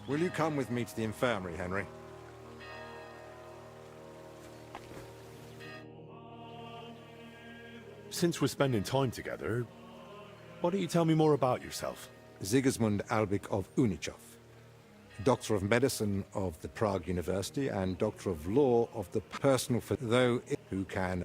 Will you come with me to the infirmary, Henry? Since we're spending time together, why don't you tell me more about yourself? Sigismund Albig of Unichov, Doctor of Medicine of the Prague University and Doctor of Law of the Personal who can...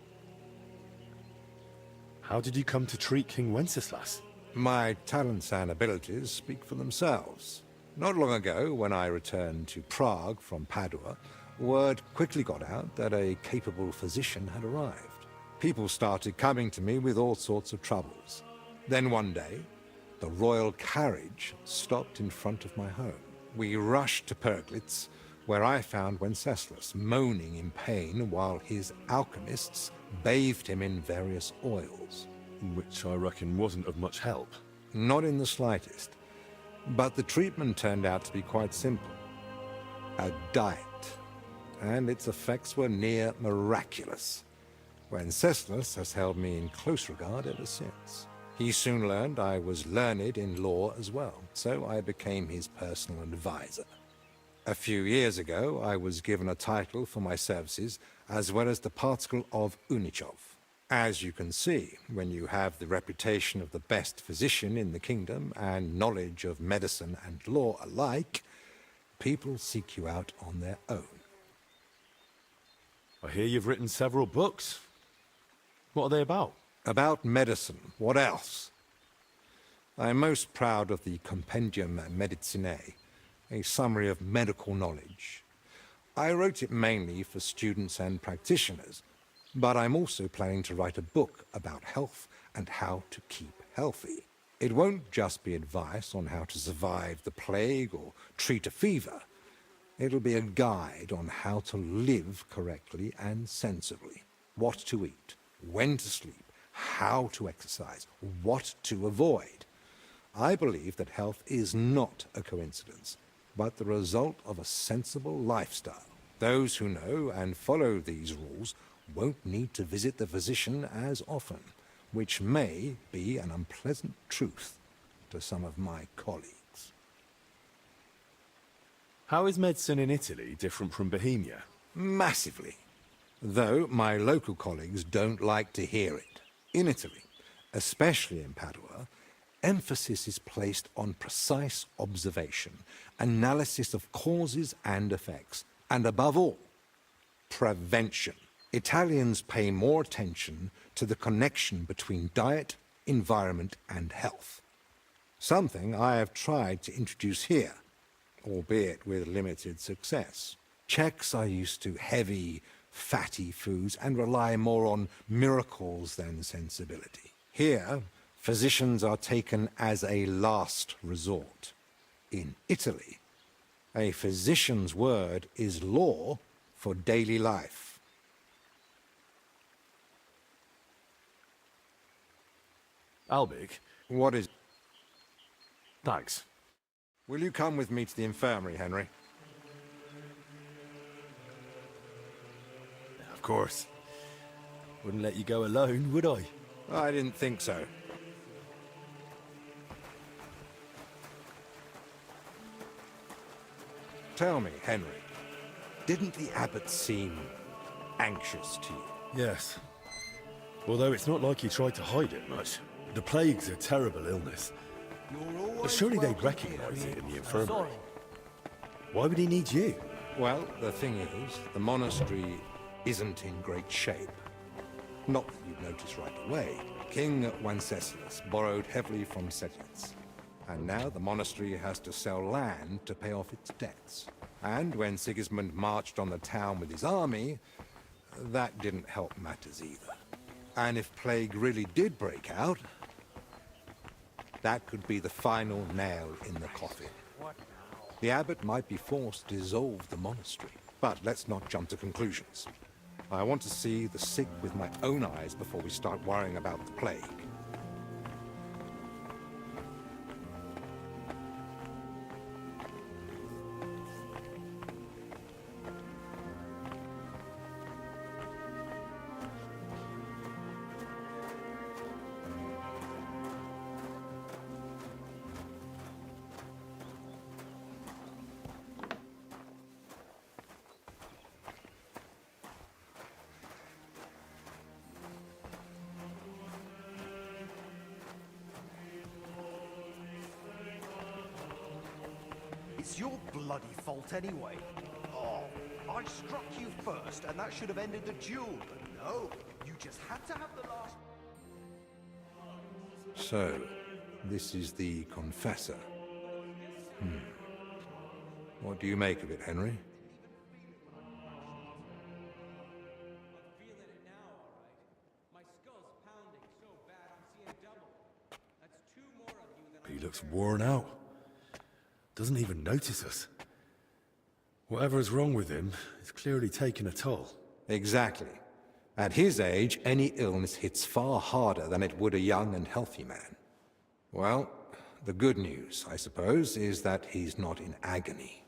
How did you come to treat King Wenceslas? My talents and abilities speak for themselves. Not long ago, when I returned to Prague from Padua, word quickly got out that a capable physician had arrived. People started coming to me with all sorts of troubles. Then one day, the royal carriage stopped in front of my home. We rushed to Perglitz, where I found Wenceslas moaning in pain while his alchemists bathed him in various oils. Which I reckon wasn't of much help. Not in the slightest. But the treatment turned out to be quite simple. A diet. And its effects were near miraculous. Wenceslas has held me in close regard ever since. He soon learned I was learned in law as well, so I became his personal advisor. A few years ago, I was given a title for my services, as well as the particle of Unichov. As you can see, when you have the reputation of the best physician in the kingdom and knowledge of medicine and law alike, people seek you out on their own. I hear you've written several books. What are they about? About medicine. What else? I'm most proud of the Compendium Medicinae, a summary of medical knowledge. I wrote it mainly for students and practitioners, but I'm also planning to write a book about health and how to keep healthy. It won't just be advice on how to survive the plague or treat a fever. It'll be a guide on how to live correctly and sensibly, what to eat, when to sleep, how to exercise, what to avoid. I believe that health is not a coincidence, but the result of a sensible lifestyle. Those who know and follow these rules won't need to visit the physician as often, which may be an unpleasant truth to some of my colleagues. How is medicine in Italy different from Bohemia? Massively. Though my local colleagues don't like to hear it. In Italy, especially in Padua, emphasis is placed on precise observation, analysis of causes and effects, and above all, prevention. Italians pay more attention to the connection between diet, environment, and health. Something I have tried to introduce here, albeit with limited success. Czechs are used to heavy, fatty foods and rely more on miracles than sensibility. Here, physicians are taken as a last resort. In Italy, a physician's word is law for daily life. Albig? What is... Thanks. Will you come with me to the infirmary, Henry? Of course. Wouldn't let you go alone, would I? I didn't think so. Tell me, Henry, didn't the abbot seem anxious to you? Yes. Although it's not like he tried to hide it much. The plague's a terrible illness. But surely they'd recognize it in the infirmary. Why would he need you? Well, the thing is, the monastery isn't in great shape. Not that you'd notice right away. King Wenceslas borrowed heavily from settlers, and now the monastery has to sell land to pay off its debts. And when Sigismund marched on the town with his army, that didn't help matters either. And if plague really did break out, that could be the final nail in the coffin. The abbot might be forced to dissolve the monastery. But let's not jump to conclusions. I want to see the sick with my own eyes before we start worrying about the plague. It's your bloody fault anyway. Oh, I struck you first, and that should have ended the duel. But no, you just had to have the last... So, this is the Confessor. What do you make of it, Henry? He looks worn out. Doesn't even notice us. Whatever's wrong with him is clearly taking a toll. Exactly. At his age, any illness hits far harder than it would a young and healthy man. Well, the good news, I suppose, is that he's not in agony.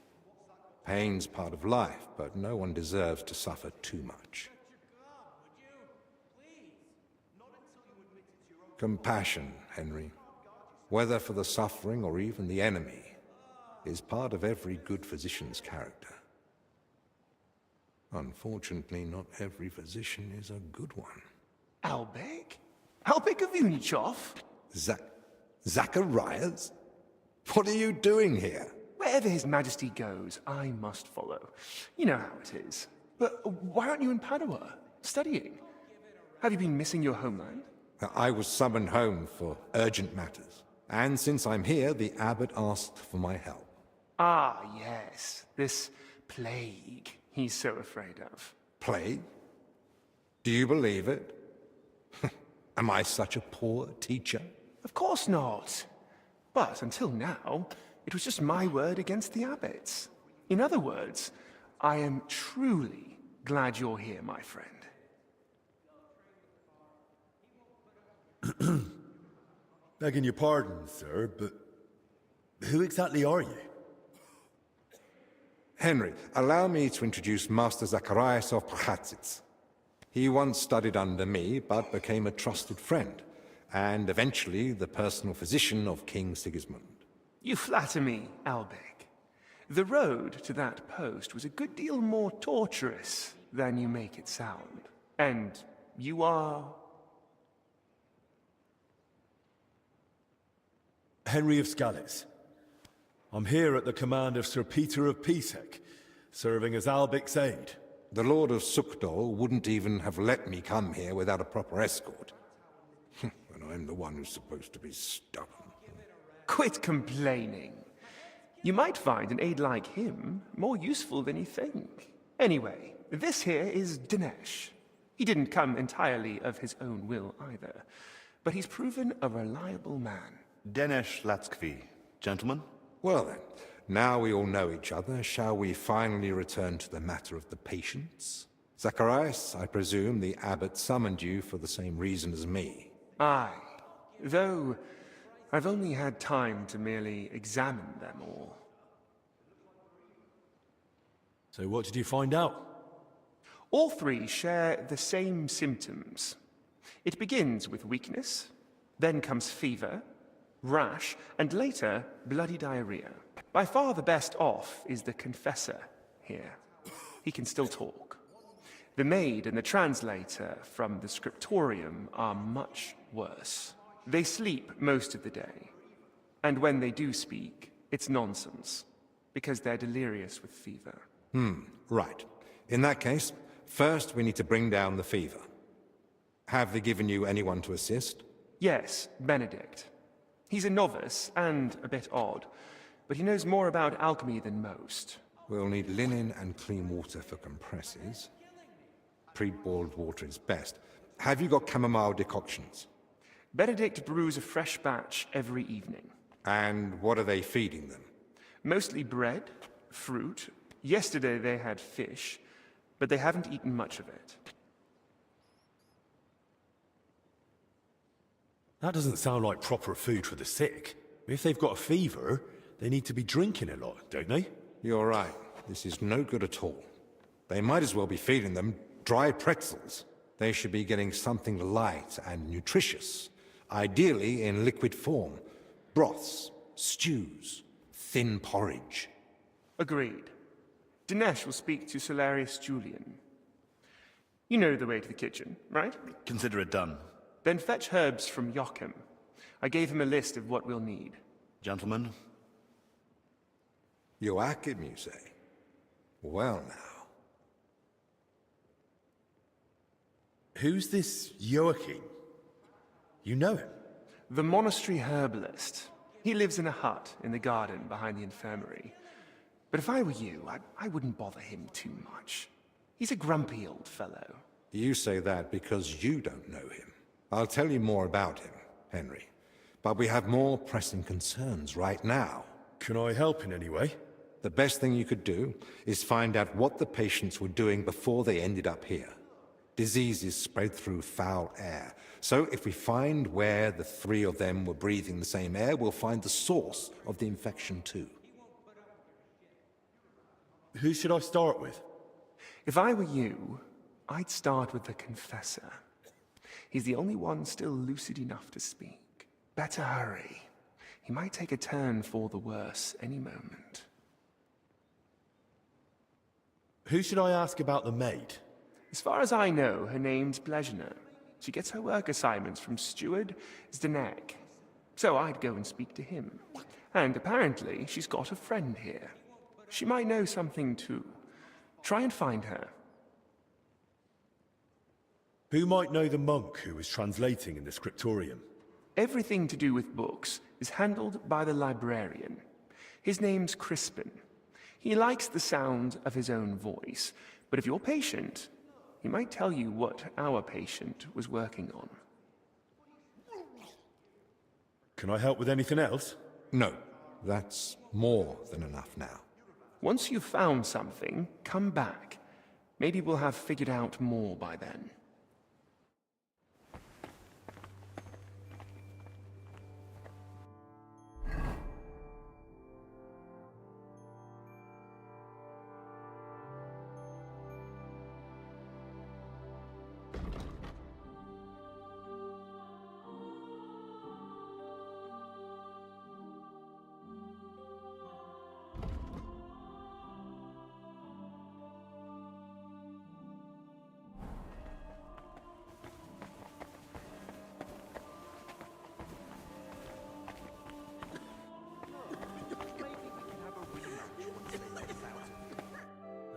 Pain's part of life, but no one deserves to suffer too much. Compassion, Henry, whether for the suffering or even the enemy, is part of every good physician's character. Unfortunately, not every physician is a good one. Albek? Albek of Unichov? Zacharias? What are you doing here? Wherever His Majesty goes, I must follow. You know how it is. But why aren't you in Padua, studying? Have you been missing your homeland? I was summoned home for urgent matters. And since I'm here, the abbot asked for my help. Ah, yes. This plague he's so afraid of. Plague? Do you believe it? Am I such a poor teacher? Of course not. But until now, it was just my word against the abbot's. In other words, I am truly glad you're here, my friend. Begging your pardon, sir, but who exactly are you? Henry, allow me to introduce Master Zacharias of Prchatsitz. He once studied under me, but became a trusted friend, and eventually the personal physician of King Sigismund. You flatter me, Albek. The road to that post was a good deal more torturous than you make it sound. And you are... Henry of Scales. I'm here at the command of Sir Peter of Pisek, serving as Albic's aide. The Lord of Sukdol wouldn't even have let me come here without a proper escort. And I'm the one who's supposed to be stubborn. Quit complaining. You might find an aide like him more useful than you think. Anyway, this here is Dinesh. He didn't come entirely of his own will either, but he's proven a reliable man. Denesh Latskvi, gentlemen. Well then, now we all know each other, shall we finally return to the matter of the patients? Zacharias, I presume the abbot summoned you for the same reason as me. Aye, though I've only had time to merely examine them all. So what did you find out? All three share the same symptoms. It begins with weakness, then comes fever, rash, and later, bloody diarrhea. By far the best off is the confessor here. He can still talk. The maid and the translator from the scriptorium are much worse. They sleep most of the day. And when they do speak, it's nonsense, because they're delirious with fever. Right. In that case, first we need to bring down the fever. Have they given you anyone to assist? Yes, Benedict. He's a novice and a bit odd, but he knows more about alchemy than most. We'll need linen and clean water for compresses. Pre-boiled water is best. Have you got chamomile decoctions? Benedict brews a fresh batch every evening. And what are they feeding them? Mostly bread, fruit. Yesterday they had fish, but they haven't eaten much of it. That doesn't sound like proper food for the sick. If they've got a fever, they need to be drinking a lot, don't they? You're right. This is no good at all. They might as well be feeding them dry pretzels. They should be getting something light and nutritious, ideally in liquid form. Broths, stews, thin porridge. Agreed. Dinesh will speak to Solarius Julian. You know the way to the kitchen, right? Consider it done. Then fetch herbs from Joachim. I gave him a list of what we'll need. Gentlemen, Joachim, you say? Well now. Who's this Joachim? You know him? The monastery herbalist. He lives in a hut in the garden behind the infirmary. But if I were you, I wouldn't bother him too much. He's a grumpy old fellow. You say that because you don't know him. I'll tell you more about him, Henry. But we have more pressing concerns right now. Can I help in any way? The best thing you could do is find out what the patients were doing before they ended up here. Diseases spread through foul air. So if we find where the three of them were breathing the same air, we'll find the source of the infection too. Who should I start with? If I were you, I'd start with the confessor. He's the only one still lucid enough to speak. Better hurry. He might take a turn for the worse any moment. Who should I ask about the maid? As far as I know, her name's Blezhna. She gets her work assignments from Steward Zdenek. So I'd go and speak to him. And apparently, she's got a friend here. She might know something too. Try and find her. Who might know the monk who was translating in the scriptorium? Everything to do with books is handled by the librarian. His name's Crispin. He likes the sound of his own voice, but if you're patient, he might tell you what our patient was working on. Can I help with anything else? No, that's more than enough now. Once you've found something, come back. Maybe we'll have figured out more by then.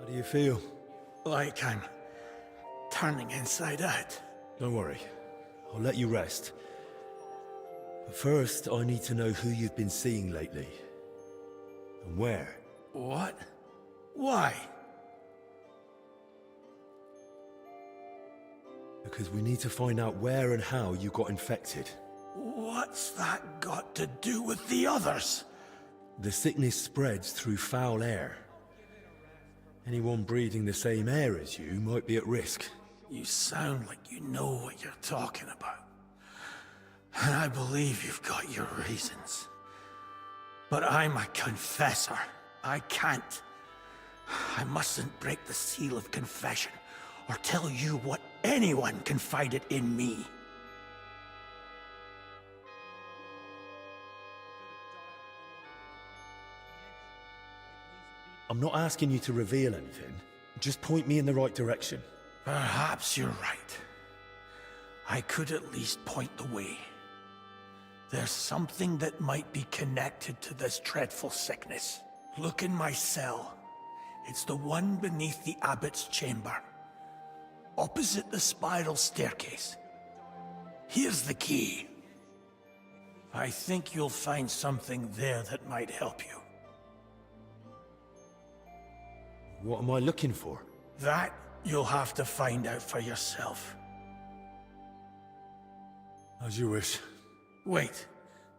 How do you feel? Like I'm turning inside out. Don't worry. I'll let you rest. But first, I need to know who you've been seeing lately. And where. What? Why? Because we need to find out where and how you got infected. What's that got to do with the others? The sickness spreads through foul air. Anyone breathing the same air as you might be at risk. You sound like you know what you're talking about. And I believe you've got your reasons. But I'm a confessor. I can't. I mustn't break the seal of confession or tell you what anyone confided in me. I'm not asking you to reveal anything. Just point me in the right direction. Perhaps you're right. I could at least point the way. There's something that might be connected to this dreadful sickness. Look in my cell. It's the one beneath the abbot's chamber, opposite the spiral staircase. Here's the key. I think you'll find something there that might help you. What am I looking for? That you'll have to find out for yourself. As you wish. Wait,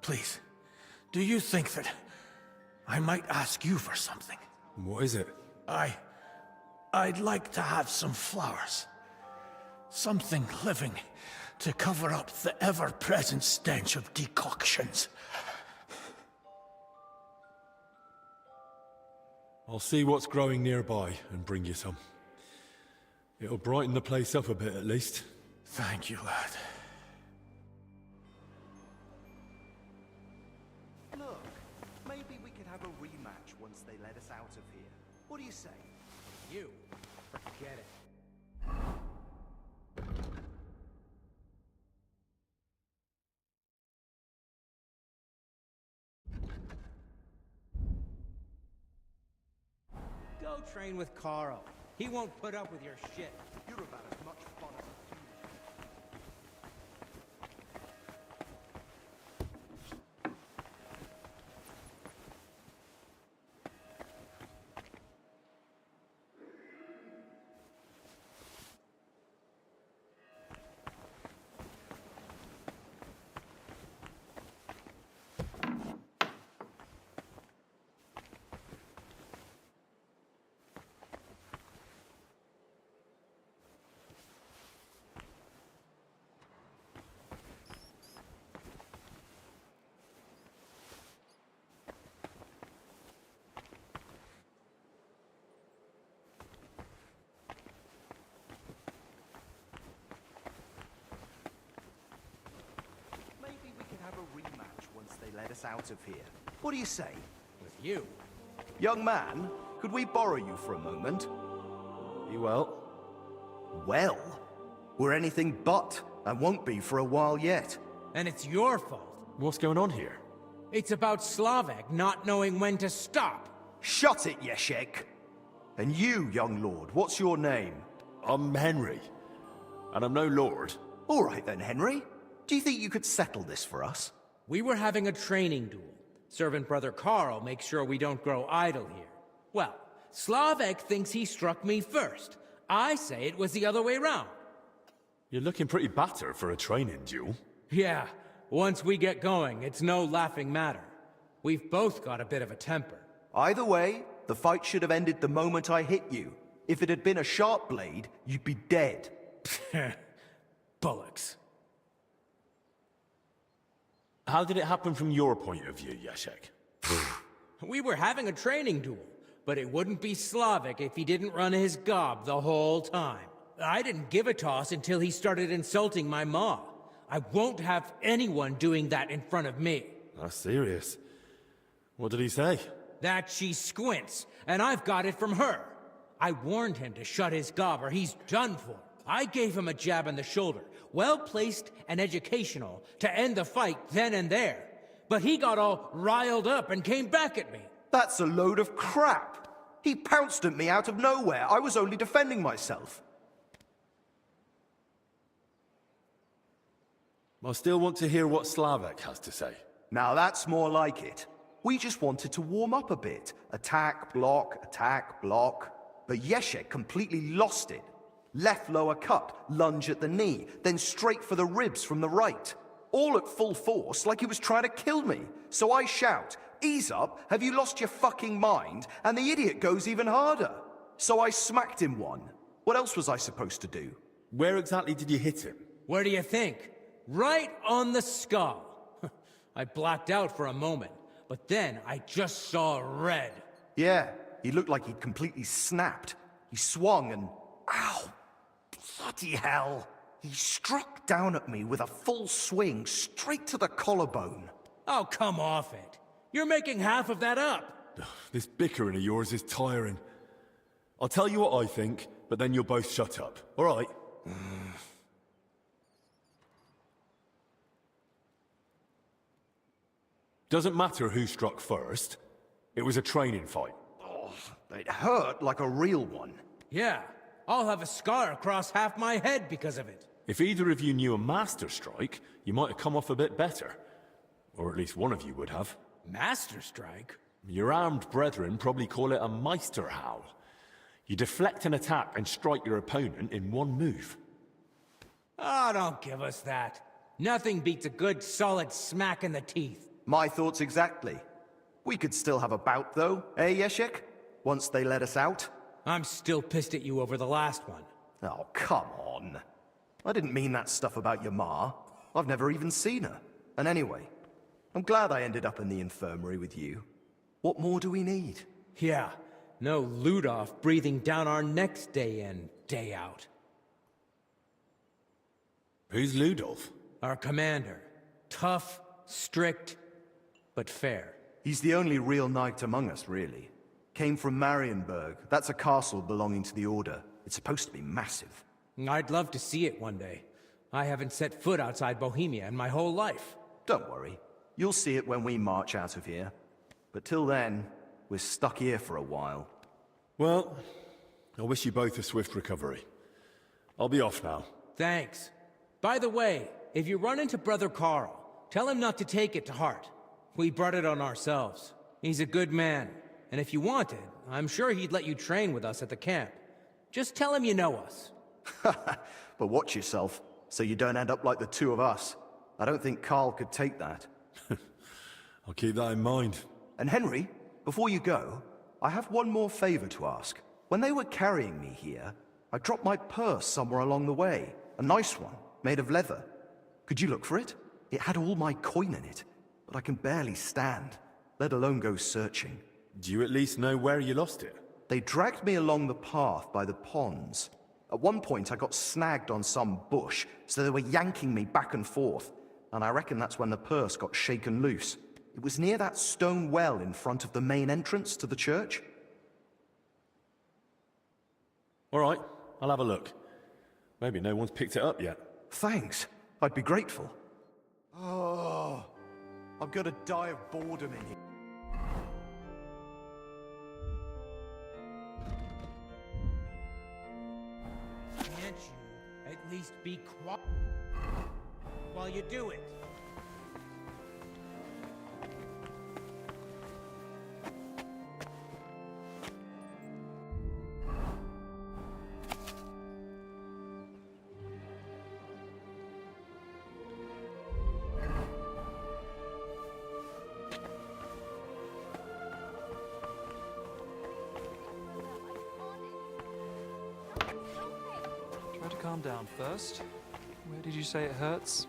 please. Do you think that I might ask you for something? What is it? I'd like to have some flowers. Something living to cover up the ever-present stench of decoctions. I'll see what's growing nearby and bring you some. It'll brighten the place up a bit at least. Thank you, lad. Look, maybe we could have a rematch once they let us out of here. What do you say? You. Forget it. Go train with Carl. He won't put up with your shit. You're about as much fun as maybe we can have a rematch once they let us out of here. What do you say? With you. Young man, could we borrow you for a moment? You well? Well, we're anything but, and won't be for a while yet. And it's your fault. What's going on here? It's about Slavek not knowing when to stop. Shut it, Yeshek! And you, young lord, what's your name? I'm Henry, and I'm no lord. All right then, Henry. Do you think you could settle this for us? We were having a training duel. Servant brother Carl makes sure we don't grow idle here. Well, Slavek thinks he struck me first. I say it was the other way round. You're looking pretty battered for a training duel. Yeah, once we get going, it's no laughing matter. We've both got a bit of a temper. Either way, the fight should have ended the moment I hit you. If it had been a sharp blade, you'd be dead. Bullocks. How did it happen from your point of view, Yashek? We were having a training duel, but it wouldn't be Slavik if he didn't run his gob the whole time. I didn't give a toss until he started insulting my ma. I won't have anyone doing that in front of me. That's serious. What did he say? That she squints, and I've got it from her. I warned him to shut his gob or he's done for. I gave him a jab in the shoulder, well-placed and educational, to end the fight then and there. But he got all riled up and came back at me. That's a load of crap. He pounced at me out of nowhere. I was only defending myself. I still want to hear what Slavek has to say. Now that's more like it. We just wanted to warm up a bit. Attack, block, attack, block. But Yeshek completely lost it. Left lower cut, lunge at the knee, then straight for the ribs from the right. All at full force, like he was trying to kill me. So I shout, "Ease up, have you lost your fucking mind?" And the idiot goes even harder. So I smacked him one. What else was I supposed to do? Where exactly did you hit him? Where do you think? Right on the skull. I blacked out for a moment, but then I just saw red. Yeah, he looked like he'd completely snapped. He swung and... Ow! Bloody hell! He struck down at me with a full swing straight to the collarbone. Oh, come off it. You're making half of that up. This bickering of yours is tiring. I'll tell you what I think, but then you'll both shut up, all right? Doesn't matter who struck first. It was a training fight. Oh, it hurt like a real one. Yeah, I'll have a scar across half my head because of it. If either of you knew a master strike, you might have come off a bit better. Or at least one of you would have. Master strike? Your armed brethren probably call it a Meisterhowl. You deflect an attack and strike your opponent in one move. Oh, don't give us that. Nothing beats a good solid smack in the teeth. My thoughts exactly. We could still have a bout though, eh, Yeshek? Once they let us out. I'm still pissed at you over the last one. Oh, come on. I didn't mean that stuff about your ma. I've never even seen her. And anyway, I'm glad I ended up in the infirmary with you. What more do we need? Yeah, no Ludolf breathing down our necks day in, day out. Who's Ludolf? Our commander. Tough, strict, but fair. He's the only real knight among us, really. Came from Marienburg. That's a castle belonging to the Order. It's supposed to be massive. I'd love to see it one day. I haven't set foot outside Bohemia in my whole life. Don't worry. You'll see it when we march out of here. But till then, we're stuck here for a while. Well, I wish you both a swift recovery. I'll be off now. Thanks. By the way, if you run into Brother Carl, tell him not to take it to heart. We brought it on ourselves. He's a good man, and if you wanted, I'm sure he'd let you train with us at the camp. Just tell him you know us. But watch yourself, so you don't end up like the two of us. I don't think Carl could take that. I'll keep that in mind. And Henry, before you go, I have one more favor to ask. When they were carrying me here, I dropped my purse somewhere along the way. A nice one, made of leather. Could you look for it? It had all my coin in it, but I can barely stand, let alone go searching. Do you at least know where you lost it? They dragged me along the path by the ponds. At one point, I got snagged on some bush, so they were yanking me back and forth, and I reckon that's when the purse got shaken loose. It was near that stone well in front of the main entrance to the church. All right, I'll have a look. Maybe no one's picked it up yet. Thanks. I'd be grateful. Oh, I'm gonna die of boredom in here. Can't you at least be quiet while you do it? Try to calm down first. Where did you say it hurts?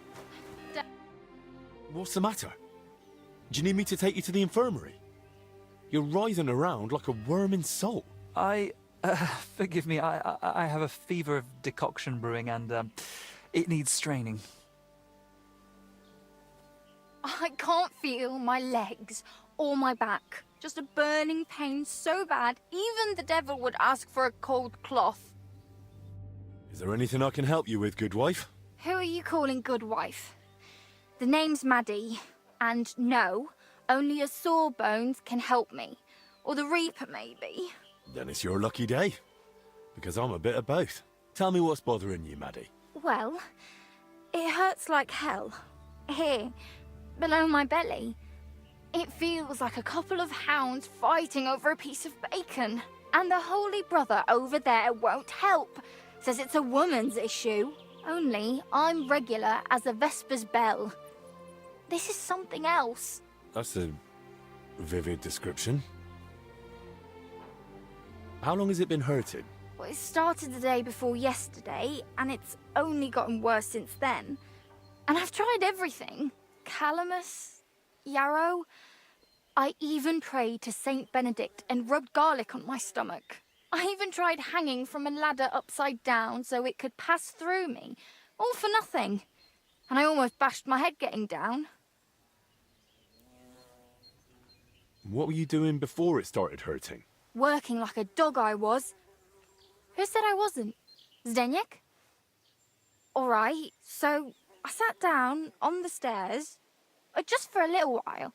What's the matter? Do you need me to take you to the infirmary? You're writhing around like a worm in salt. Forgive me, I have a fever of decoction brewing and, it needs straining. I can't feel my legs or my back. Just a burning pain so bad, even the devil would ask for a cold cloth. Is there anything I can help you with, good wife? Who are you calling good wife? The name's Maddie, and no, only a sawbones can help me. Or the Reaper, maybe. Then it's your lucky day. Because I'm a bit of both. Tell me what's bothering you, Maddie. Well, it hurts like hell. Here, below my belly. It feels like a couple of hounds fighting over a piece of bacon. And the Holy Brother over there won't help. Says it's a woman's issue. Only I'm regular as a Vesper's bell. This is something else. That's a vivid description. How long has it been hurting? Well, it started the day before yesterday, and it's only gotten worse since then. And I've tried everything. Calamus, yarrow. I even prayed to Saint Benedict and rubbed garlic on my stomach. I even tried hanging from a ladder upside down so it could pass through me. All for nothing. And I almost bashed my head getting down. What were you doing before it started hurting? Working like a dog I was. Who said I wasn't? Zdeněk? All right, so I sat down on the stairs, just for a little while.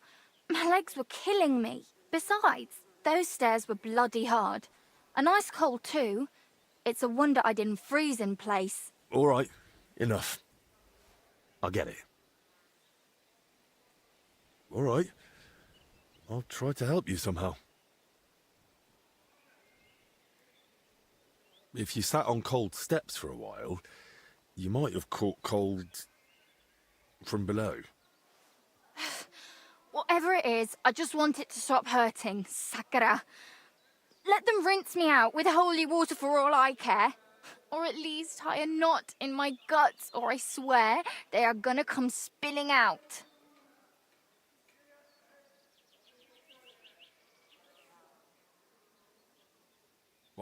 My legs were killing me. Besides, those stairs were bloody hard. And ice cold too. It's a wonder I didn't freeze in place. All right, enough. I get it. All right. I'll try to help you somehow. If you sat on cold steps for a while, you might have caught cold from below. Whatever it is, I just want it to stop hurting. Sakura. Let them rinse me out with holy water for all I care. Or at least tie a knot in my guts, or I swear they are gonna come spilling out.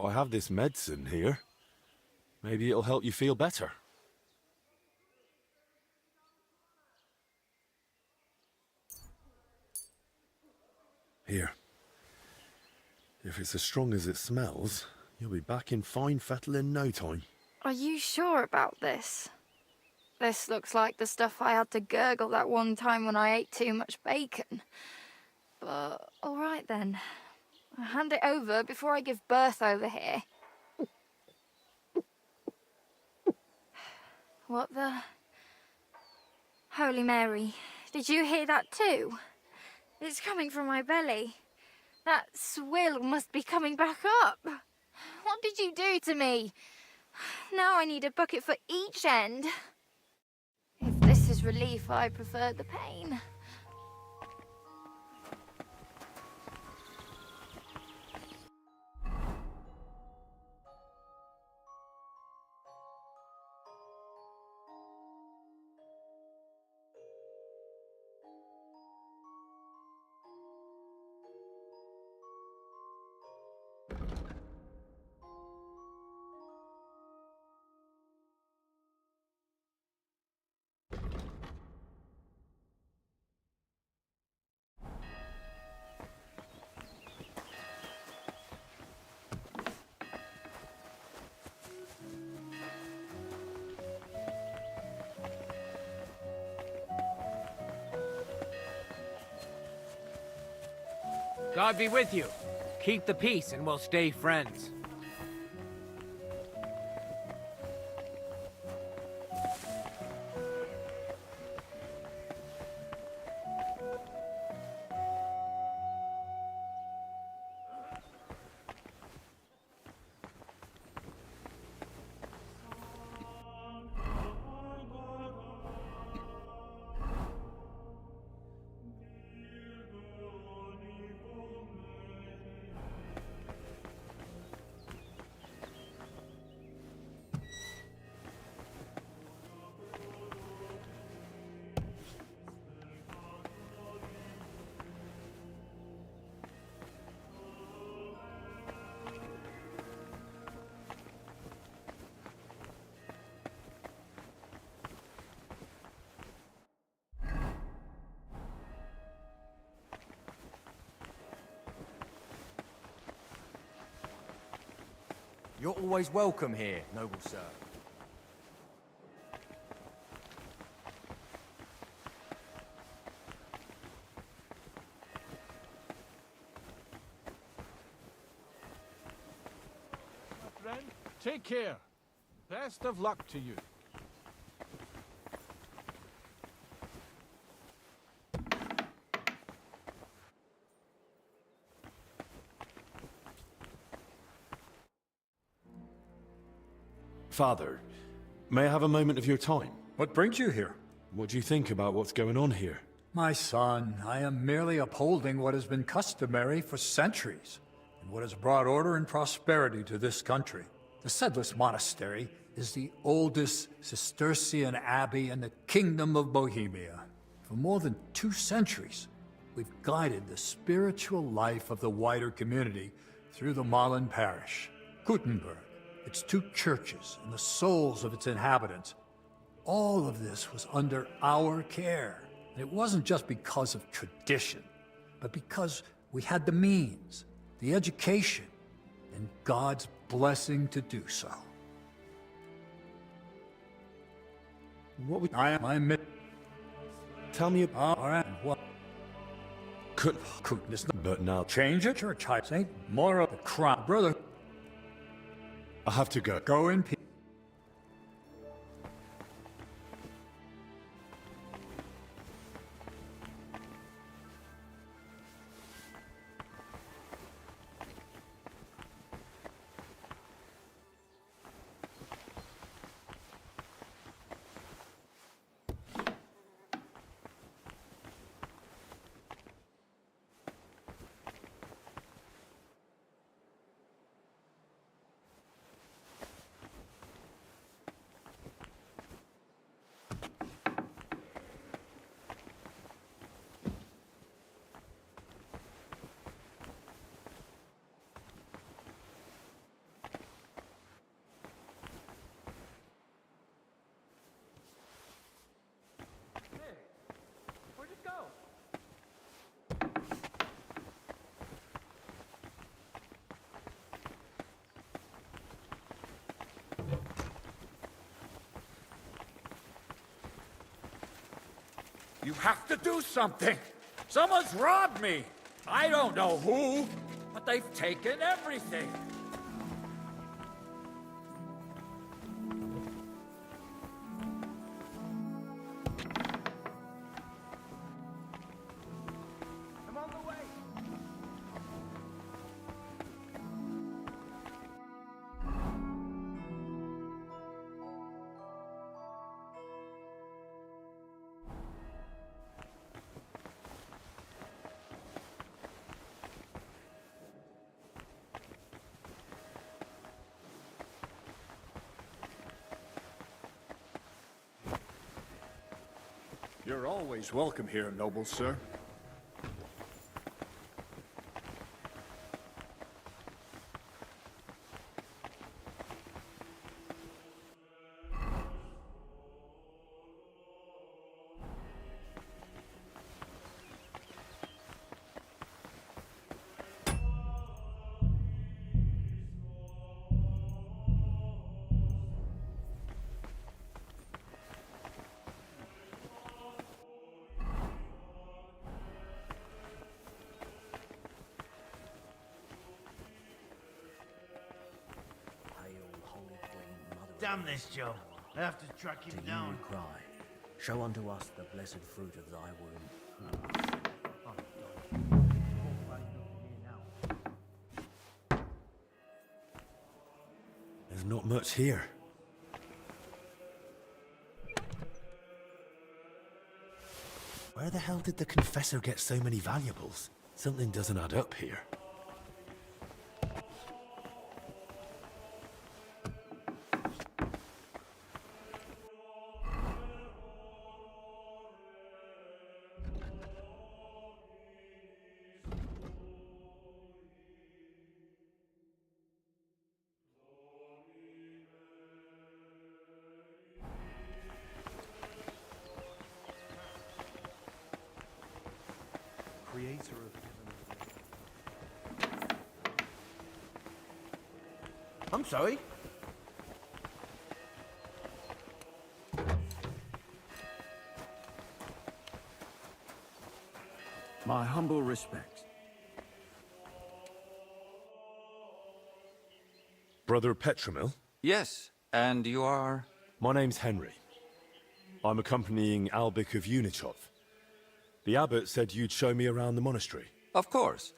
I have this medicine here. Maybe it'll help you feel better. Here. If it's as strong as it smells, you'll be back in fine fettle in no time. Are you sure about this? This looks like the stuff I had to gurgle that one time when I ate too much bacon. But, all right then. I'll hand it over before I give birth over here. What the... Holy Mary, did you hear that too? It's coming from my belly. That swill must be coming back up. What did you do to me? Now I need a bucket for each end. If this is relief, I prefer the pain. God be with you. Keep the peace and we'll stay friends. You're always welcome here, noble sir. My friend, take care. Best of luck to you. Father, may I have a moment of your time? What brings you here? What do you think about what's going on here? My son, I am merely upholding what has been customary for centuries, and what has brought order and prosperity to this country. The Sedless Monastery is the oldest Cistercian abbey in the Kingdom of Bohemia. For more than 2 centuries, we've guided the spiritual life of the wider community through the Malin parish. Gutenberg, its 2 churches, and the souls of its inhabitants. All of this was under our care. And it wasn't just because of tradition, but because we had the means, the education, and God's blessing to do so. What would I'm tell me about? all right. What? Couldn't but now Change it, church high Saint more of the crown, brother. I have to go. Go in peace. Where'd it go? You have to do something. Someone's robbed me. I don't know who. But they've taken everything! I'm on the way. You're always welcome here, noble sir. Damn this job. I have to track him down. You cry. Show unto us the blessed fruit of thy womb. There's not much here. Where the hell did the confessor get so many valuables? Something doesn't add up here. Creator of heaven and earth. I'm sorry. My humble respects. Brother Petramil? Yes, and you are? My name's Henry. I'm accompanying Albic of Unichov. The abbot said you'd show me around the monastery. Of course.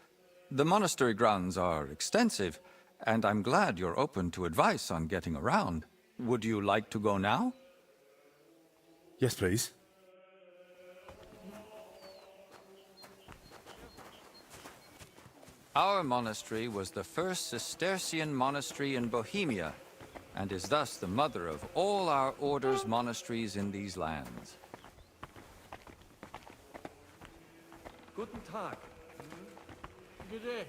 The monastery grounds are extensive, and I'm glad you're open to advice on getting around. Would you like to go now? Yes, please. Our monastery was the first Cistercian monastery in Bohemia, and is thus the mother of all our order's monasteries in these lands. Guten Tag. Good day.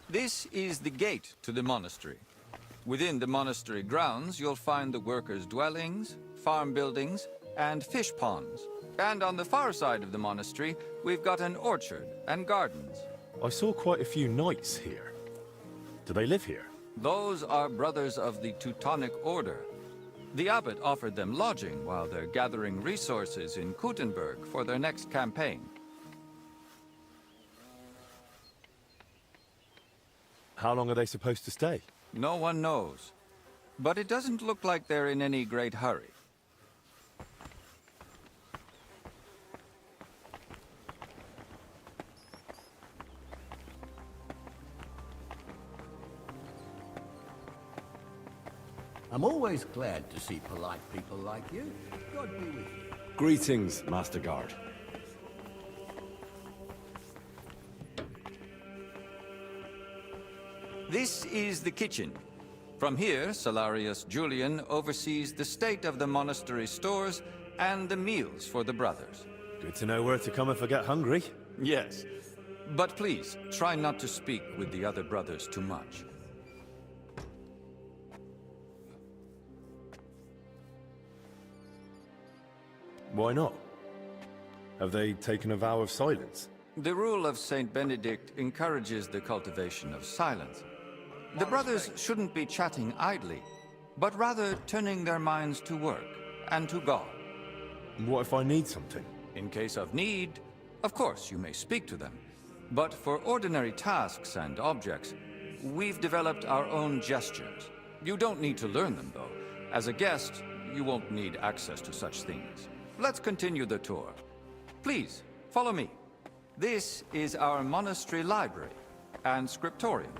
This is the gate to the monastery. Within the monastery grounds, you'll find the workers' dwellings, farm buildings, and fish ponds. And on the far side of the monastery, we've got an orchard and gardens. I saw quite a few knights here. Do they live here? Those are brothers of the Teutonic Order. The abbot offered them lodging while they're gathering resources in Kuttenberg for their next campaign. How long are they supposed to stay? No one knows. But it doesn't look like they're in any great hurry. I'm always glad to see polite people like you. God be with you. Greetings, Master Guard. This is the kitchen. From here, Salarius Julian oversees the state of the monastery stores and the meals for the brothers. Good to know where to come if I get hungry. Yes, but please, try not to speak with the other brothers too much. Why not? Have they taken a vow of silence? The rule of Saint Benedict encourages the cultivation of silence. The brothers shouldn't be chatting idly. but rather turning their minds to work and to God. What if I need something? In case of need, of course you may speak to them. But for ordinary tasks and objects, we've developed our own gestures. You don't need to learn them, though. As a guest, you won't need access to such things. Let's continue the tour. Please, follow me. This is our monastery library and scriptorium.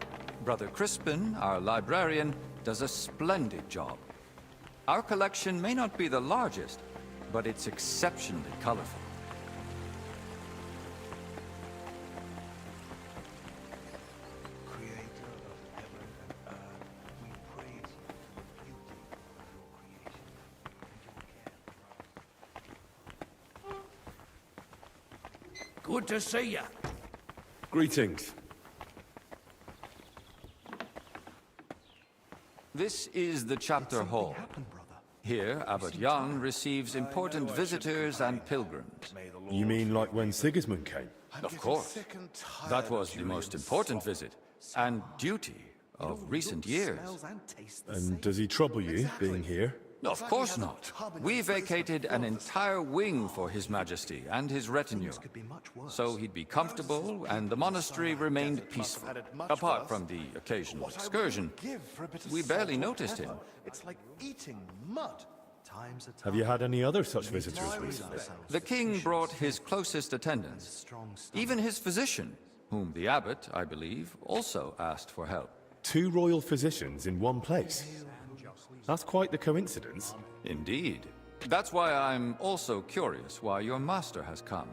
Brother Crispin, our librarian, does a splendid job. Our collection may not be the largest, but it's exceptionally colorful. Good to see you. Greetings. This is the chapter hall. Here, Abbot Jan receives important visitors and pilgrims. You mean like when Sigismund came? Of course. That was the most important visit and duty of recent years. And does he trouble you, being here? Of course not. We vacated an entire wing for His Majesty and his retinue, so he'd be comfortable and the monastery remained peaceful. Apart from the occasional excursion, we barely noticed him. It's like eating mud. Have you had any other such visitors recently? The king brought his closest attendants, even his physician, whom the abbot, I believe, also asked for help. 2 royal physicians in one place? That's quite the coincidence. Indeed. That's why I'm also curious why your master has come.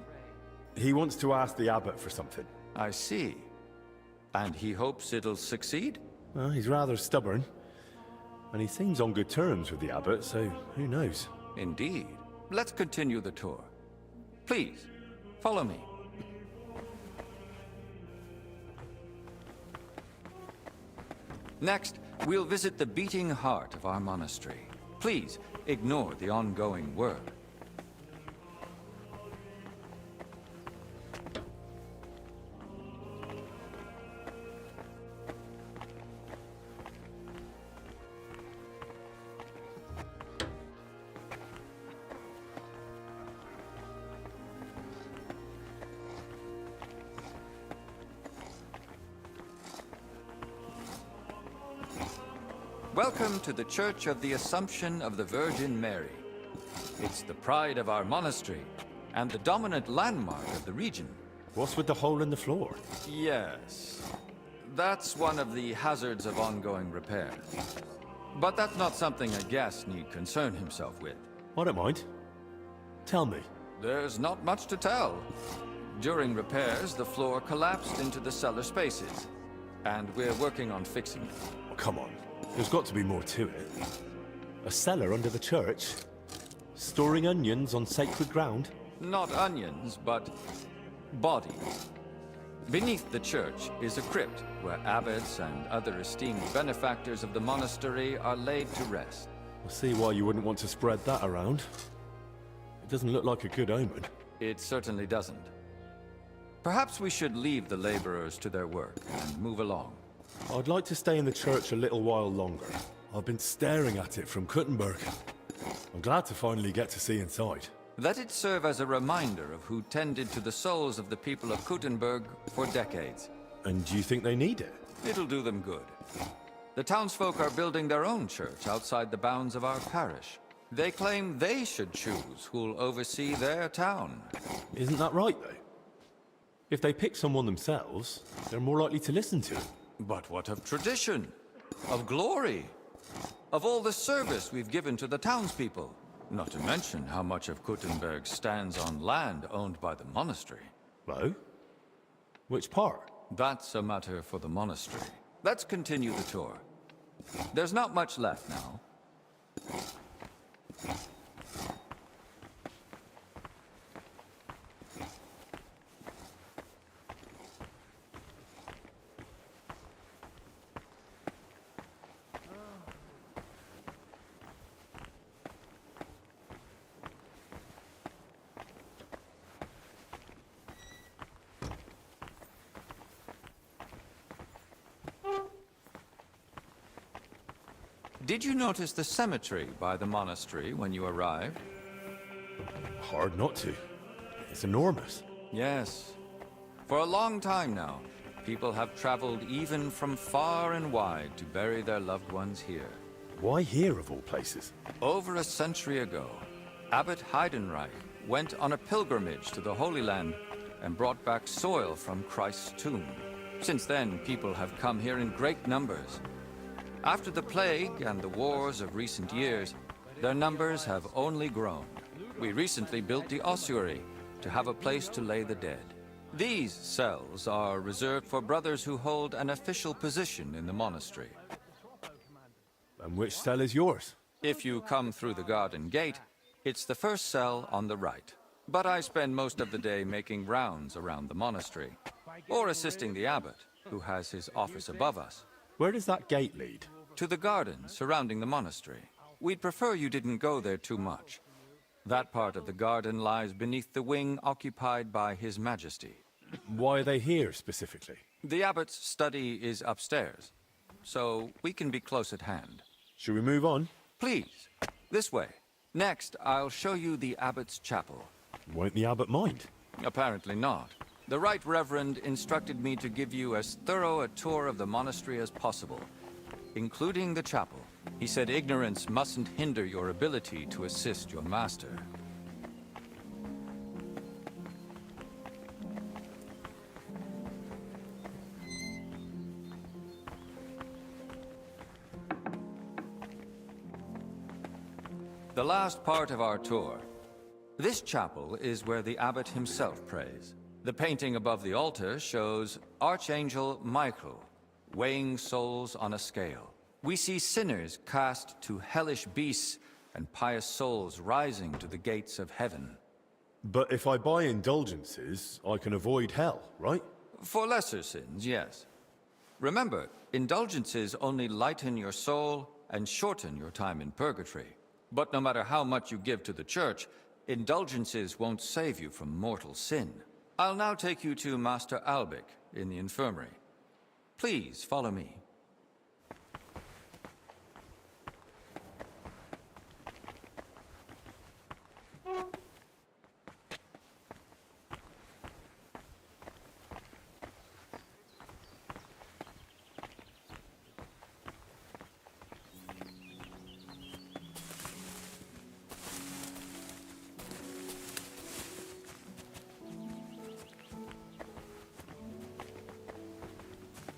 He wants to ask the abbot for something. I see. And he hopes it'll succeed? Well, he's rather stubborn. And he seems on good terms with the abbot, so who knows? Indeed. Let's continue the tour. Please, follow me. Next, we'll visit the beating heart of our monastery. Please, ignore the ongoing work. Welcome to the Church of the Assumption of the Virgin Mary. It's the pride of our monastery, and the dominant landmark of the region. What's with the hole in the floor? Yes. That's one of the hazards of ongoing repair. But that's not something a guest need concern himself with. I don't mind. Tell me. There's not much to tell. During repairs, the floor collapsed into the cellar spaces, and we're working on fixing it. Oh, come on. There's got to be more to it. A cellar under the church? Storing onions on sacred ground? Not onions, but bodies. Beneath the church is a crypt where abbots and other esteemed benefactors of the monastery are laid to rest. I see why you wouldn't want to spread that around. It doesn't look like a good omen. It certainly doesn't. Perhaps we should leave the laborers to their work and move along. I'd like to stay in the church a little while longer. I've been staring at it from Kuttenberg. I'm glad to finally get to see inside. Let it serve as a reminder of who tended to the souls of the people of Kuttenberg for decades. And do you think they need it? It'll do them good. The townsfolk are building their own church outside the bounds of our parish. They claim they should choose who'll oversee their town. Isn't that right, though? If they pick someone themselves, they're more likely to listen to it. But what of tradition? Of glory? Of all the service we've given to the townspeople? Not to mention how much of Kuttenberg stands on land owned by the monastery. Oh? Which part? That's a matter for the monastery. Let's continue the tour. There's not much left now. Did you notice the cemetery by the monastery when you arrived? Hard not to. It's enormous. Yes. For a long time now, people have traveled even from far and wide to bury their loved ones here. Why here, of all places? Over a century ago, Abbot Heidenreich went on a pilgrimage to the Holy Land and brought back soil from Christ's tomb. Since then, people have come here in great numbers. After the plague and the wars of recent years, their numbers have only grown. We recently built the ossuary to have a place to lay the dead. These cells are reserved for brothers who hold an official position in the monastery. And which cell is yours? If you come through the garden gate, it's the first cell on the right. But I spend most of the day making rounds around the monastery, or assisting the abbot, who has his office above us. Where does that gate lead? To the garden surrounding the monastery. We'd prefer you didn't go there too much. That part of the garden lies beneath the wing occupied by His Majesty. Why are they here, specifically? The abbot's study is upstairs, so we can be close at hand. Should we move on? Please, this way. Next, I'll show you the abbot's chapel. Won't the abbot mind? Apparently not. The Right Reverend instructed me to give you as thorough a tour of the monastery as possible, including the chapel. He said ignorance mustn't hinder your ability to assist your master. The last part of our tour. This chapel is where the abbot himself prays. The painting above the altar shows Archangel Michael, weighing souls on a scale. We see sinners cast to hellish beasts and pious souls rising to the gates of heaven. But if I buy indulgences, I can avoid hell, right? For lesser sins, yes. Remember, indulgences only lighten your soul and shorten your time in purgatory. But no matter how much you give to the church, indulgences won't save you from mortal sin. I'll now take you to Master Albic in the infirmary. Please follow me.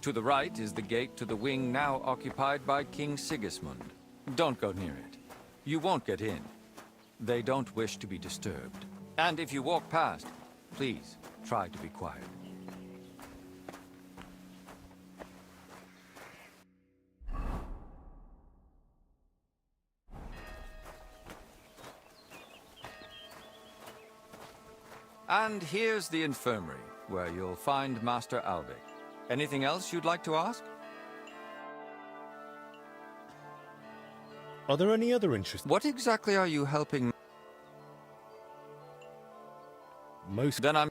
To the right is the gate to the wing now occupied by King Sigismund. Don't go near it. You won't get in. They don't wish to be disturbed. And if you walk past, please try to be quiet. And here's the infirmary, where you'll find Master Albic. Anything else you'd like to ask? Are there any other interests? What exactly are you helping? Most... Then I'm...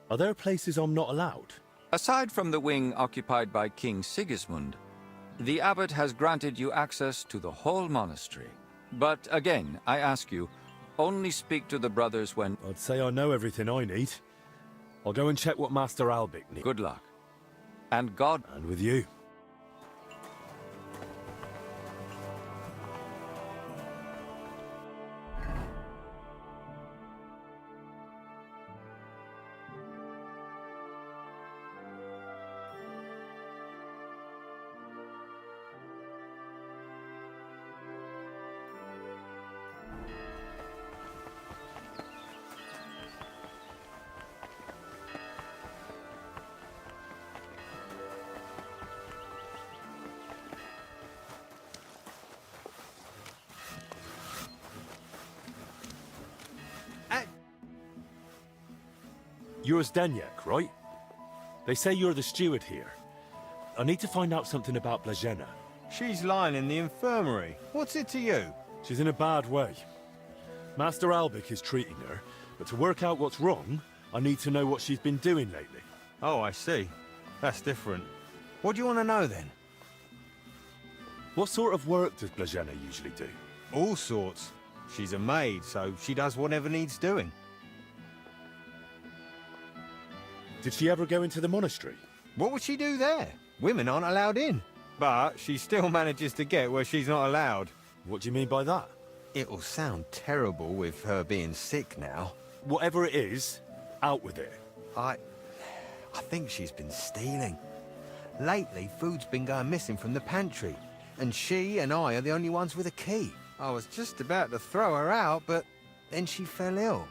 Are there places I'm not allowed? Aside from the wing occupied by King Sigismund, the abbot has granted you access to the whole monastery. But again, I ask you, only speak to the brothers when... I'd say I know everything I need. I'll go and check what Master Albic needs. Good luck. And God... And with you. You're Zdeněk, right? They say you're the steward here. I need to find out something about Blazena. She's lying in the infirmary. What's it to you? She's in a bad way. Master Albic is treating her, but to work out what's wrong, I need to know what she's been doing lately. Oh, I see. That's different. What do you want to know, then? What sort of work does Blazena usually do? All sorts. She's a maid, so she does whatever needs doing. Did she ever go into the monastery? What would she do there? Women aren't allowed in. But she still manages to get where she's not allowed. What do you mean by that? It'll sound terrible with her being sick now. Whatever it is, out with it. I think she's been stealing. Lately, food's been going missing from the pantry, and she and I are the only ones with a key. I was just about to throw her out, but then she fell ill.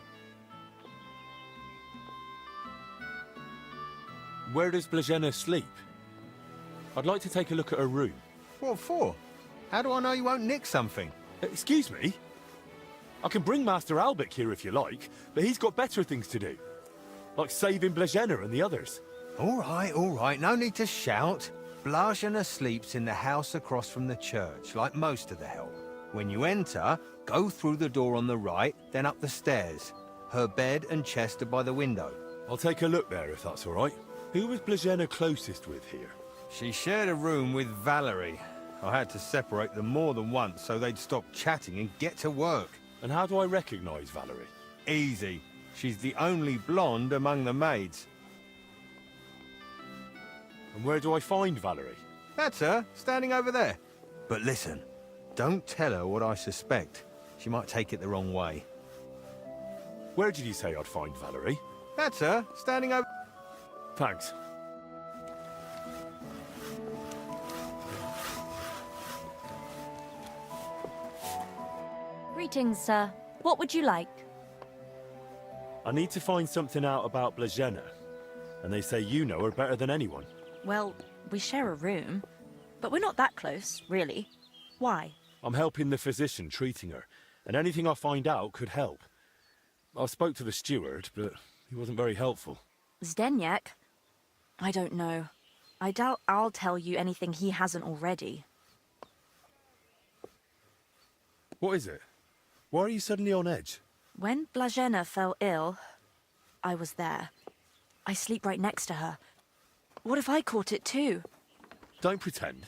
Where does Blazena sleep? I'd like to take a look at her room. What for? How do I know you won't nick something? Excuse me? I can bring Master Albic here if you like, but he's got better things to do. Like saving Blazena and the others. All right, no need to shout. Blazena sleeps in the house across from the church, like most of the help. When you enter, go through the door on the right, then up the stairs. Her bed and chest are by the window. I'll take a look there if that's all right. Who was Blazena closest with here? She shared a room with Valerie. I had to separate them more than once so they'd stop chatting and get to work. And how do I recognise Valerie? Easy. She's the only blonde among the maids. And where do I find Valerie? That's her, standing over there. But listen, don't tell her what I suspect. She might take it the wrong way. Where did you say I'd find Valerie? That's her, standing over... Thanks. Greetings, sir. What would you like? I need to find something out about Blazena. And they say you know her better than anyone. Well, we share a room, but we're not that close, really. Why? I'm helping the physician treating her, and anything I find out could help. I spoke to the steward, but he wasn't very helpful. Zdenyak? I don't know. I doubt I'll tell you anything he hasn't already. What is it? Why are you suddenly on edge? When Blazena fell ill, I was there. I sleep right next to her. What if I caught it too? Don't pretend.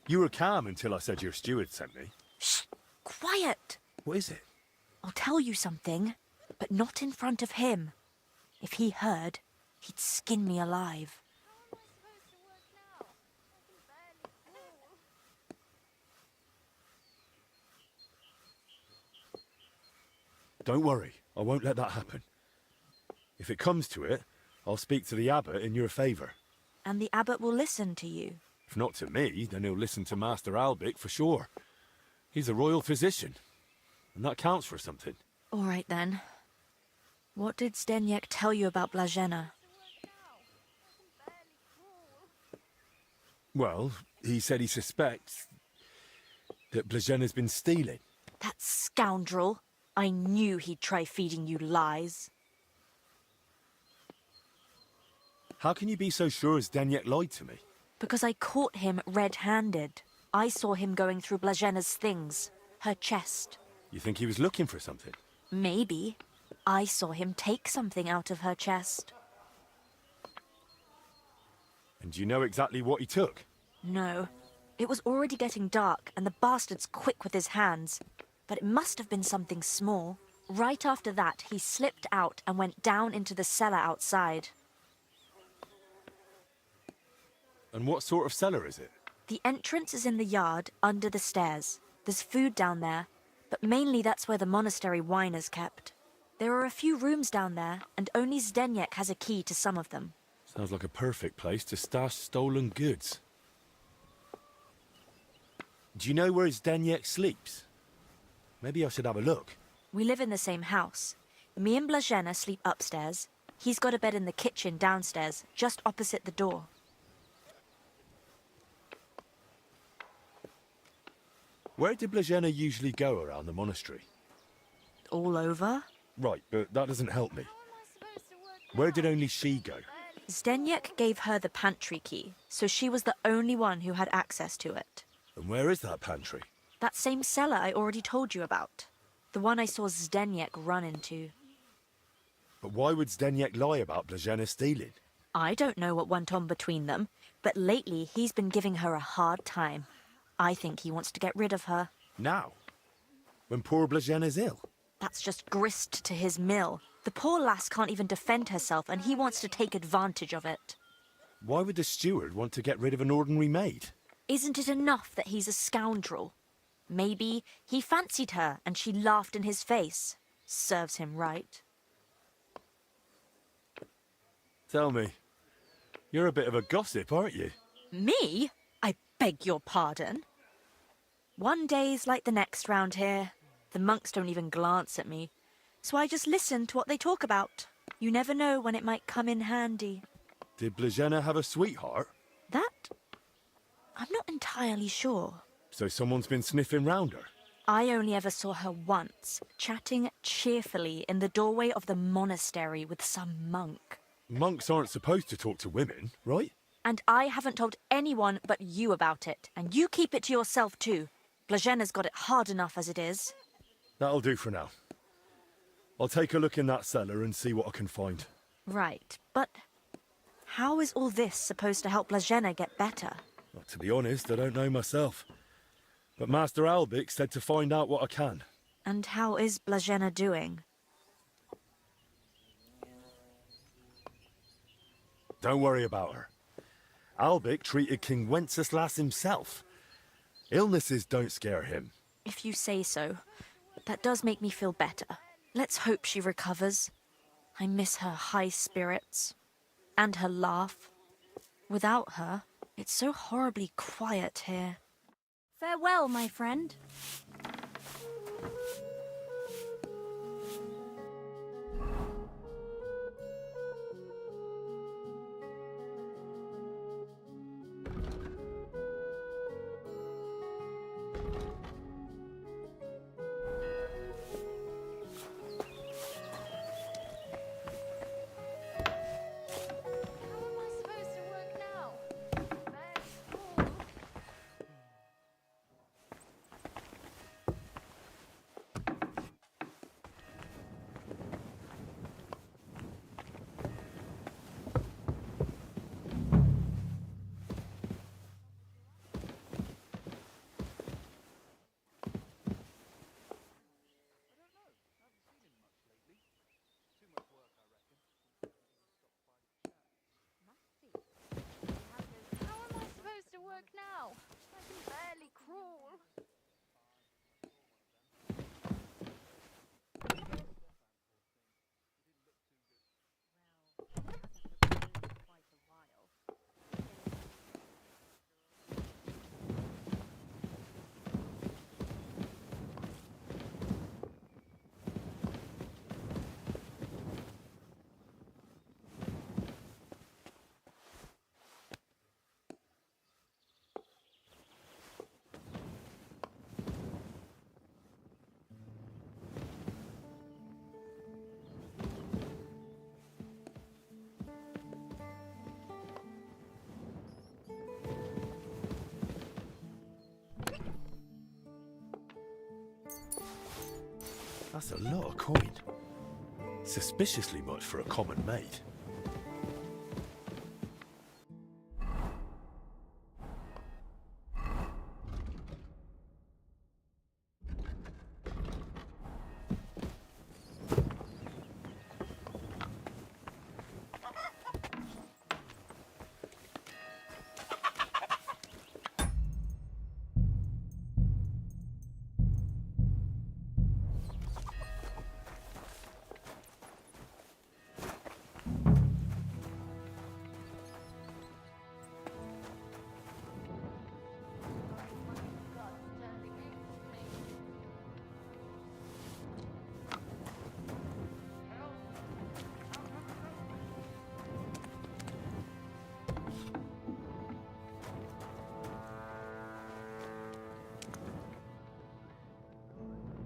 You were calm until I said your steward sent me. Shh! Quiet! What is it? I'll tell you something, but not in front of him. If he heard, he'd skin me alive. Don't worry, I won't let that happen. If it comes to it, I'll speak to the abbot in your favour. And the abbot will listen to you. If not to me, then he'll listen to Master Albic for sure. He's a royal physician, and that counts for something. All right then. What did Zdenyak tell you about Blazena? Well, he said he suspects that Blazena's been stealing. That scoundrel! I knew he'd try feeding you lies. How can you be so sure Zdenyak lied to me? Because I caught him red-handed. I saw him going through Blazena's things. Her chest. You think he was looking for something? Maybe. I saw him take something out of her chest. And do you know exactly what he took? No. It was already getting dark, and the bastard's quick with his hands. But it must have been something small. Right after that, he slipped out and went down into the cellar outside. And what sort of cellar is it? The entrance is in the yard, under the stairs. There's food down there, but mainly that's where the monastery wine is kept. There are a few rooms down there, and only Zdenyak has a key to some of them. Sounds like a perfect place to stash stolen goods. Do you know where Zdenyak sleeps? Maybe I should have a look. We live in the same house. Me and Blazena sleep upstairs. He's got a bed in the kitchen downstairs, just opposite the door. Where did Blazena usually go around the monastery? All over? Right, but that doesn't help me. Where did only she go? Zdenyak gave her the pantry key, so she was the only one who had access to it. And where is that pantry? That same cellar I already told you about. The one I saw Zdenyak run into. But why would Zdenyak lie about Blazena stealing? I don't know what went on between them, but lately he's been giving her a hard time. I think he wants to get rid of her. Now? When poor Blažena's ill? That's just grist to his mill. The poor lass can't even defend herself, and he wants to take advantage of it. Why would the steward want to get rid of an ordinary maid? Isn't it enough that he's a scoundrel? Maybe he fancied her and she laughed in his face. Serves him right. Tell me, you're a bit of a gossip, aren't you? Me? I beg your pardon. One day's like the next round here. The monks don't even glance at me, so I just listen to what they talk about. You never know when it might come in handy. Did Blažena have a sweetheart? That? I'm not entirely sure. So someone's been sniffing round her? I only ever saw her once, chatting cheerfully in the doorway of the monastery with some monk. Monks aren't supposed to talk to women, right? And I haven't told anyone but you about it, and you keep it to yourself too. Blažena's got it hard enough as it is. That'll do for now. I'll take a look in that cellar and see what I can find. Right, but how is all this supposed to help Blažena get better? Well, to be honest, I don't know myself. But Master Albik said to find out what I can. And how is Blažena doing? Don't worry about her. Albik treated King Wenceslas himself. Illnesses don't scare him. If you say so. That does make me feel better. Let's hope she recovers. I miss her high spirits. And her laugh. Without her, it's so horribly quiet here. Farewell, my friend. Now. I can barely crawl. That's a lot of coin. Suspiciously much for a common maid.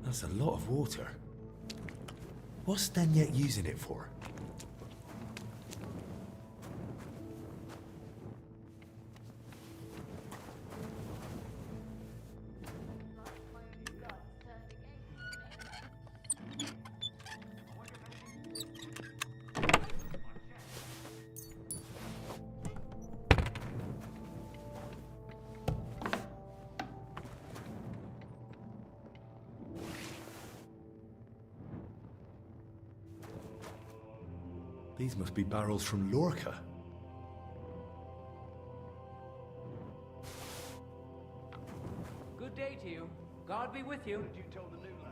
That's a lot of water. What's Stanyet using it for? These must be barrels from Lorca. Good day to you. God be with you. Did you tell the new lad?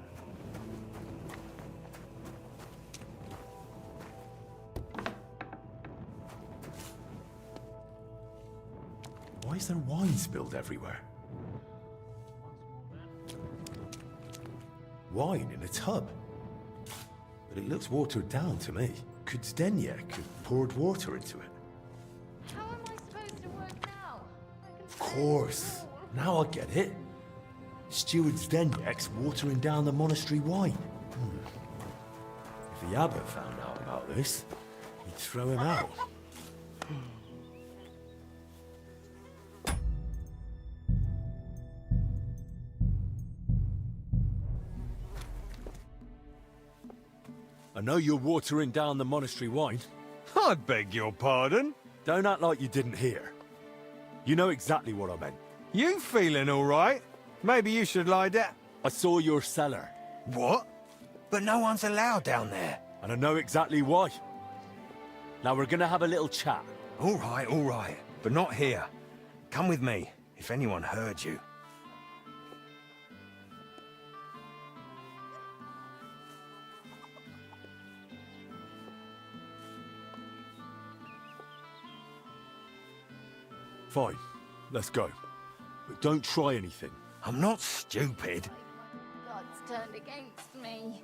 Why is there wine spilled everywhere? Wine in a tub? But it looks watered down to me. Could Zdeněk have poured water into it? How am I supposed to work now? Of course. Now I get it. Steward Zdeněk's watering down the monastery wine. If the abbot found out about this, he'd throw him out. I know you're watering down the monastery wine. I beg your pardon? Don't act like you didn't hear. You know exactly what I meant. You feeling all right? Maybe you should lie down. I saw your cellar. What? But no one's allowed down there. And I know exactly why. Now we're gonna have a little chat. All right. But not here. Come with me, if anyone heard you. Fine, let's go. But don't try anything. I'm not stupid. God's turned against me.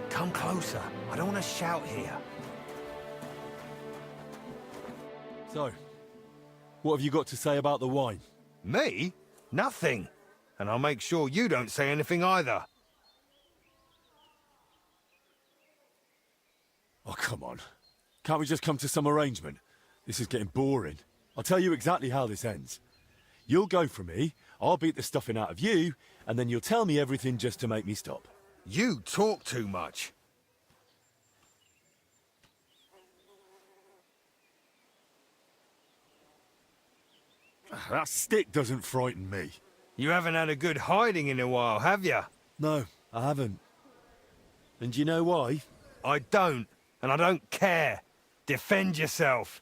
Come closer. I don't want to shout here. So, what have you got to say about the wine? Me? Nothing. And I'll make sure you don't say anything either. Oh, come on. Can't we just come to some arrangement? This is getting boring. I'll tell you exactly how this ends. You'll go for me, I'll beat the stuffing out of you, and then you'll tell me everything just to make me stop. You talk too much. That stick doesn't frighten me. You haven't had a good hiding in a while, have you? No, I haven't. And do you know why? I don't, and I don't care. Defend yourself.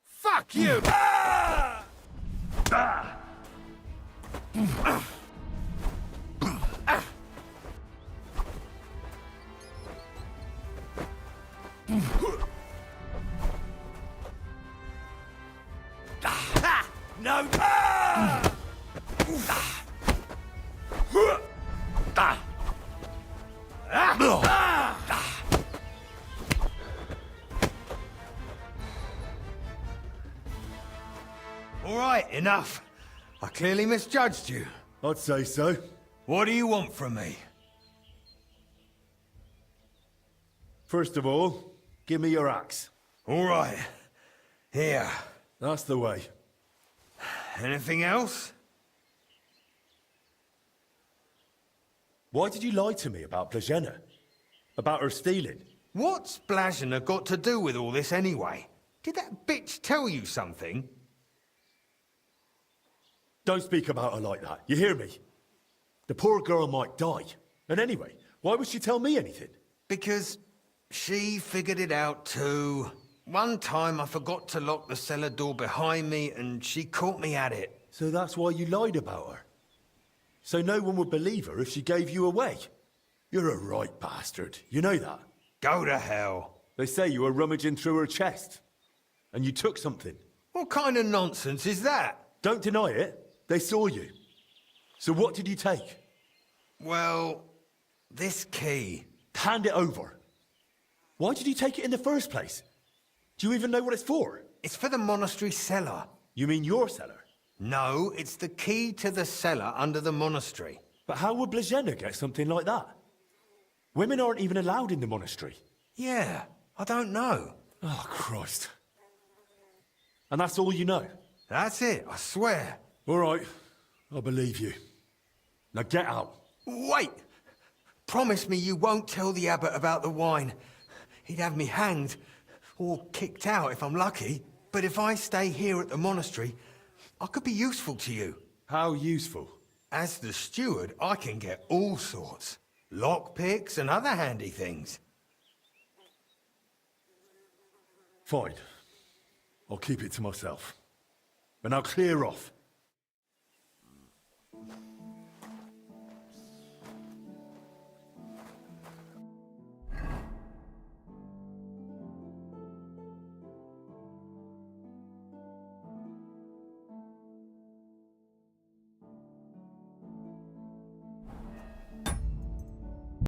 Fuck you! Ah! Ah! No! Ah! All right, enough. I clearly misjudged you. I'd say so. What do you want from me? First of all, give me your axe. All right. Here. That's the way. Anything else? Why did you lie to me about Blazhena? About her stealing? What's Blazhena got to do with all this anyway? Did that bitch tell you something? Don't speak about her like that, you hear me? The poor girl might die. And anyway, why would she tell me anything? Because she figured it out too. one time I forgot to lock the cellar door behind me and she caught me at it. So that's why you lied about her? So no one would believe her if she gave you away? You're a right bastard. You know that? Go to hell. They say you were rummaging through her chest. And you took something. What kind of nonsense is that? Don't deny it. They saw you. So what did you take? Well, this key. Hand it over. Why did you take it in the first place? Do you even know what it's for? It's for the monastery cellar. You mean your cellar? No, it's the key to the cellar under the monastery. But how would Blazena get something like that? Women aren't even allowed in the monastery. Yeah, I don't know. Oh, Christ. And that's all you know? That's it, I swear. All right, I believe you. Now get out. Wait! Promise me you won't tell the abbot about the wine. He'd have me hanged, or kicked out if I'm lucky. But if I stay here at the monastery, I could be useful to you. How useful? As the steward, I can get all sorts. Lockpicks and other handy things. Fine. I'll keep it to myself. But now clear off.